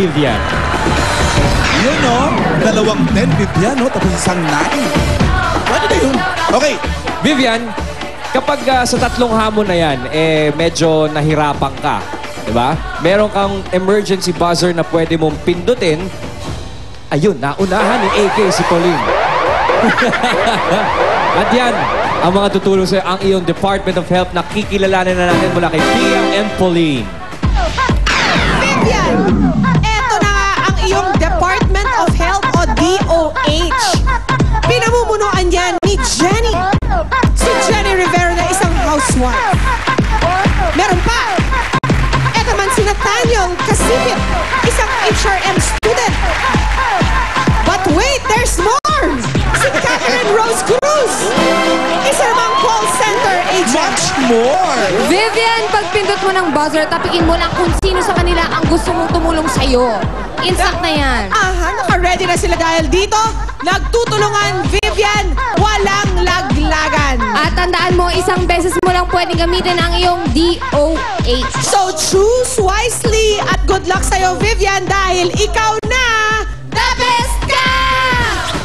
Vivian. Yun, no? 2 10, Vivian, no? Tapos isang 9. Pwede na yun. Okay. Vivian, kapag sa tatlong hamon na yan, medyo nahirapan ka. Diba? Meron kang emergency buzzer na pwede mong pindutin. Ayun, naunahan ni AK si Pauline. At yan, ang mga tutulong sa'yo, ang iyong Department of Health na kikilalanin na natin mula kay Pia and Pauline. Vivian, eto na nga ang iyong Department of Health o DOH. Pinamumunuan yan ni Jenny. Si Jenny Rivera na isang housewife. Meron pa. Eto man si Nathaniel Casipit, isang HRM student. But wait, there's more! Si Catherine Rose Cruz, isa namang call center agent. Much more! Vivian, pagpindot mo ng buzzer, tapikin mo lang kung sino sa kanila ang gusto mong tumulong sa'yo. Insact na yan. Aha, naka-ready na sila dahil dito, nagtutulungan, Vivian, walang laglagan. At tandaan mo, isang beses mo lang pwedeng gamitin ang iyong DOH. So choose wisely at good luck sa'yo, Vivian, dahil ikaw na the best ka!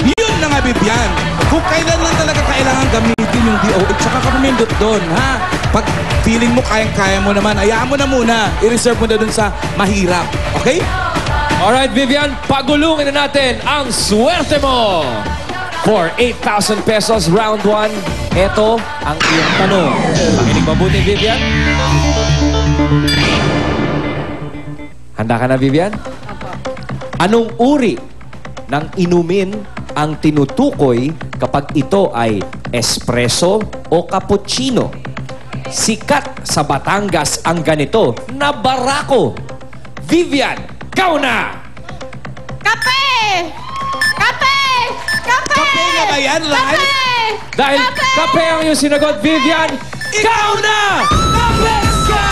Yun na nga, Vivian. Kung kailan lang talaga kailangan gamitin yung DOH, tsaka ka pumindot doon, ha? Pag feeling mo kayang-kaya mo naman, hayaan mo na muna. I-reserve mo na dun sa mahirap. Okay? Alright, Vivian, pagulungin na natin ang swerte mo. For 8,000 pesos, round 1, ito ang iyong tanong. Pakinig mabuti, Vivian. Handa ka na, Vivian? Anong uri ng inumin ang tinutukoy kapag ito ay espresso o cappuccino? Sikat sa Batangas ang ganito na barako. Vivian, ikaw na! Kape! Kape! Kape! Kape na ba yan, Ran? Kape! Dahil kape ang iyong sinagot, Vivian, ikaw na! Kape ka!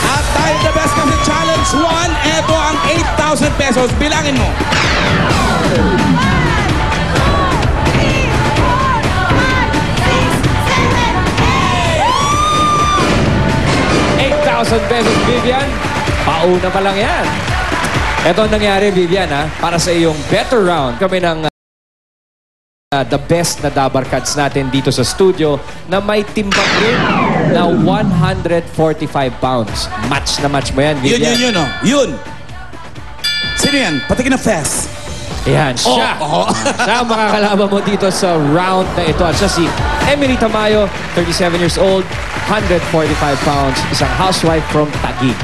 At dahil the best kasi challenge 1, eto ang 8,000 pesos. Bilangin mo. 8,000 pesos, Vivian. Pauna pa lang yan. Ito ang nangyari, Vivian, ha? Para sa iyong better round. Kami ng the best na Dabar Cats natin dito sa studio na may timbang rin na 145 pounds. Match na match mo yan, Vivian. Yun, oh. Yun. Sino yan? Patikin na fast. Yan, siya. Siya ang makakalaban mo dito sa round na ito. At siya si Emily Tamayo, 37 years old, 145 pounds, isang housewife from Taguig.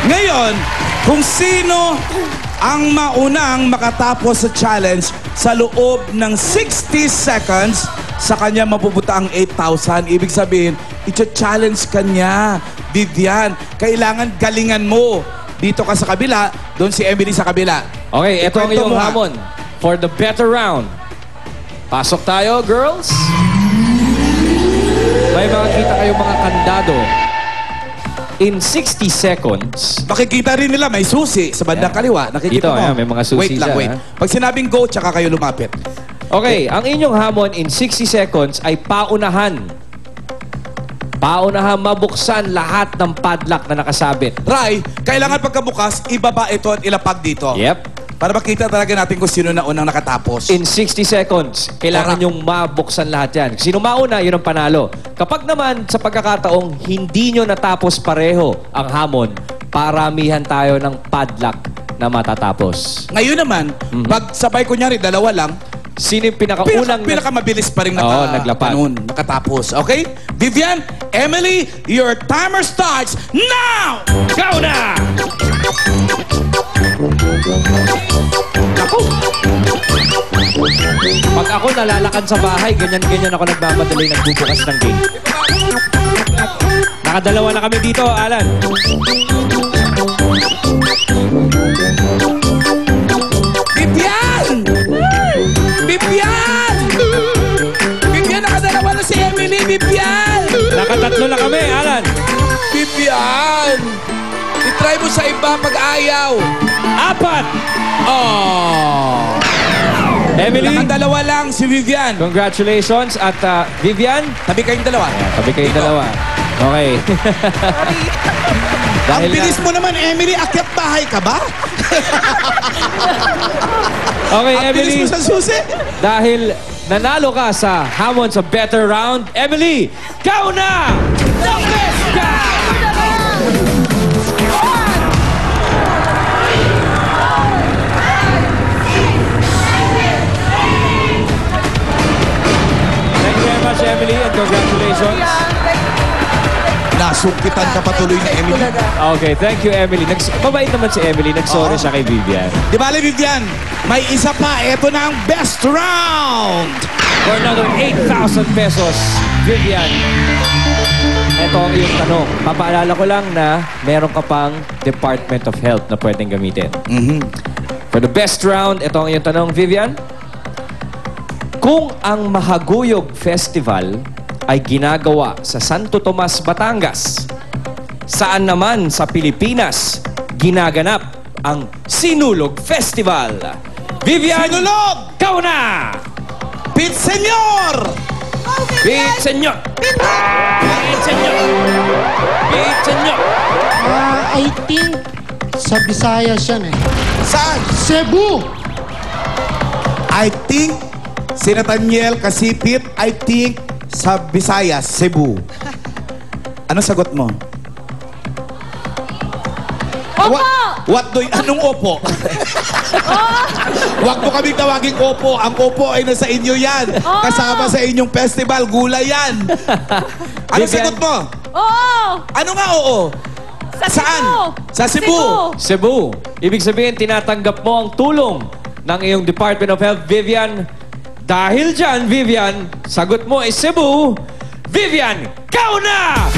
Ngayon, kung sino ang maunang makatapos sa challenge sa loob ng 60 seconds, sa kanya mapupunta ang 8,000. Ibig sabihin, i-challenge kanya. Vivian, kailangan galingan mo. Dito ka sa kabila, doon si Emily sa kabila. Okay, ito ang iyong hamon for the better round. Pasok tayo, girls. May makikita kayong mga kandado. In 60 seconds... Makikita rin nila, may susi sa bandang kaliwa. Nakikita Dito, mo. may mga susi wait lang, dyan, wait. ha? Pag sinabing go, tsaka kayo lumapit. Okay, ang inyong hamon in 60 seconds ay paunahan. Paunahan mabuksan lahat ng padlock na nakasabit. Ray, kailangan pagkabukas, ibaba ito at ilapag dito. Yep. Para makita talaga natin kung sino na unang nakatapos. In 60 seconds, kailangan yung mabuksan lahat yan. Sino mauna, yun ang panalo. Kapag naman sa pagkakataong hindi nyo natapos pareho ang hamon, paramihan tayo ng padlock na matatapos. Ngayon naman, pag sabay kunyari, dalawa lang, sino yung pinakaunang... pinakamabilis pa rin naglapag. nakatapos. Okay? Vivian, Emily, your timer starts now! Go na! Ako! Pag ako nalalakad sa bahay, ganyan-ganyan ako nagmamadali nagbubukas ng gate. Nakadalawa na kami dito, Alan. Vivian! Vivian! Vivian, nakadalawa na si Emily, Vivian! Nakatatlo na kami, Alan. Vivian! I-try mo sa iba pag ayaw. 4. Oh! Emily, Nakadalawa lang si Vivian. congratulations. At Vivian, Tabi kayong dalawa. tabi kayong Dito. dalawa. Okay. Ang Dahil bilis mo naman, Emily. Akyat bahay ka ba? Okay, Ang bilis Emily. mo sa susi. Dahil nanalo ka sa hamon sa better round, Emily, ikaw na! The best ka! Thank you very much, Emily, and congratulations. Nasungkitan ka patuloy ni Emily. Okay, thank you, Emily. Mabait naman si Emily. Nag-sorry Oo. siya kay Vivian. Di bale, Vivian, may isa pa. Ito na ang best round. For another 8,000 pesos, Vivian. Ito ang iyong tanong. Papaalala ko lang na meron ka pang Department of Health na pwedeng gamitin. For the best round, ito ang iyong tanong, Vivian. Kung ang Mahaguyog Festival ay ginagawa sa Santo Tomas, Batangas, saan naman sa Pilipinas ginaganap ang Sinulog Festival? Vivian, Sinulog! ikaw na! Pit Senyor! Beat, senyor! Beat, senyor! Beat, senyor! I think sa Visayas yan eh. Saan? Cebu! I think, si Nathaniel Kasipit, I think, sa Visayas, Cebu. Ano sagot mo? Opo! Anong opo? Huwag mo kaming tawaging opo. Ang opo ay nasa inyo yan. Kasama sa inyong festival. Gulay yan. Ano Vivian. sagot mo? Oo! Ano nga oo? Sa Saan? Cebu! Sa Cebu. Cebu. Ibig sabihin, tinatanggap mo ang tulong ng iyong Department of Health, Vivian. Dahil dyan, Vivian, sagot mo ay Cebu. Vivian, ikaw na!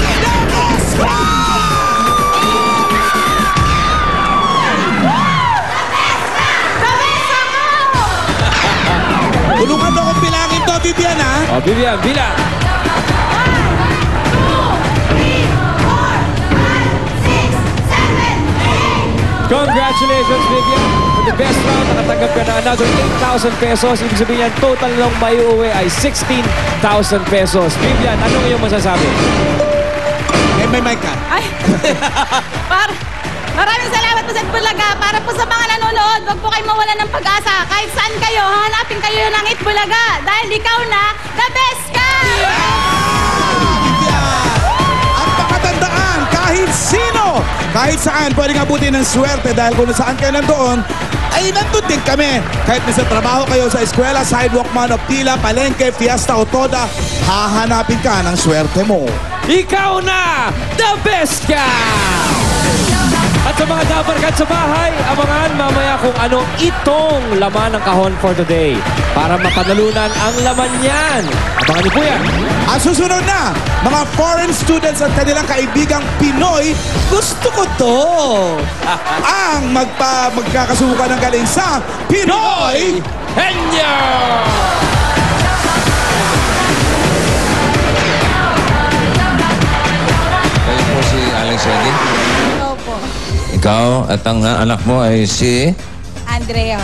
Tulungan mo akong bilangin to, Vivian, ha? O, Vivian, bilang. Congratulations, Vivian. For the best round, nakatanggap ka na another 8,000 pesos. Ibig sabihin yan, total lang may uuwi ay 16,000 pesos. Vivian, anong iyong masasabi? May mic ka. Ay! Maraming salamat po sa Itbulaga. Para po sa mga nanonood, huwag po kayo mawala ng pag-asa. Kahit saan kayo, hanapin kayo ng Itbulaga. Dahil ikaw na, the best ka! At pakatandaan, kahit sino, kahit saan, pwedeng abutin ng swerte dahil kung saan kayo nandoon, ay nandun din kami. Kahit nasa trabaho kayo sa eskwela, sidewalk man o pila, palengke, fiesta o toda, hahanapin ka ng swerte mo. Ikaw na, the best ka! At sa mga dabarkad sa bahay, abangan mamaya kung ano itong laman ng kahon for today. Para mapanalunan ang laman niyan. Abangan niyo po yan. Ang susunod na, mga foreign students at kanilang kaibigang Pinoy, gusto ko to. Ang magkakasubukan ng galing sa Pinoy Henyo! Kayo po si Alex Eddy? Opo. Ikaw at ang anak mo ay si Andrea.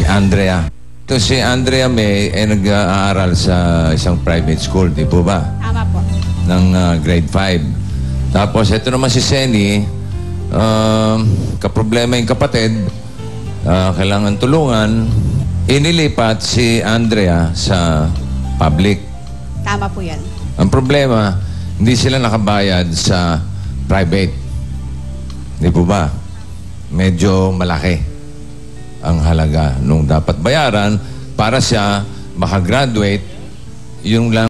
Andrea. Ito si Andrea May ay nag-aaral sa isang private school, di po ba? Tama po. Ng grade 5. Tapos ito naman si Senny, kaproblema yung kapatid, kailangan tulungan. Inilipat si Andrea sa public. Tama po yan. Ang problema, hindi sila nakabayad sa private. Di po ba? Medyo malaki ang halaga nung dapat bayaran para siya makagraduate yung lang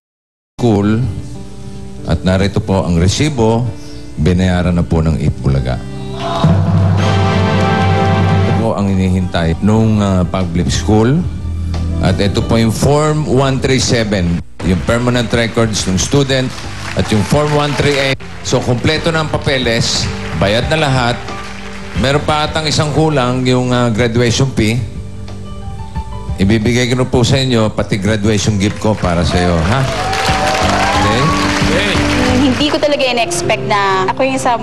school. At narito po ang resibo, binayaran na po ng Itbulaga. Ito po ang inihintay nung public school. At ito po yung Form 137, yung permanent records ng student at yung Form 138. So, kompleto na ang papeles, bayad na lahat. Meron pa atang isang kulang, yung graduation fee. Ibibigay ko na po sa inyo, pati graduation gift ko para sa iyo, ha? Okay? Hindi ko talaga in-expect na ako yung isa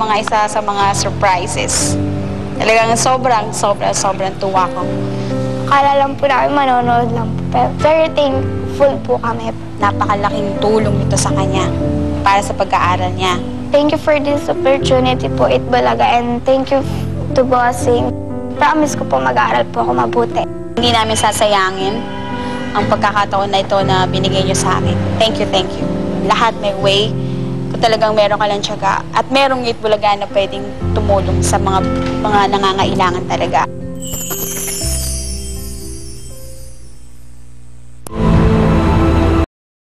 sa mga surprises. Talagang sobrang tuwa ko. Kala lang po namin manonood lang po. Pero very thankful po kami. Napakalaking tulong ito sa kanya para sa pag-aaral niya. Thank you for this opportunity po, Itbulaga, and thank you to Bossing. Promise ko po mag-aaral po ako mabuti. Hindi namin sasayangin ang pagkakataon na ito na binigay niyo sa amin. Thank you, thank you. Lahat may way. Kung talagang meron ka lang tiyaga at merong Itbulaga na pwedeng tumulong sa mga nangangailangan talaga.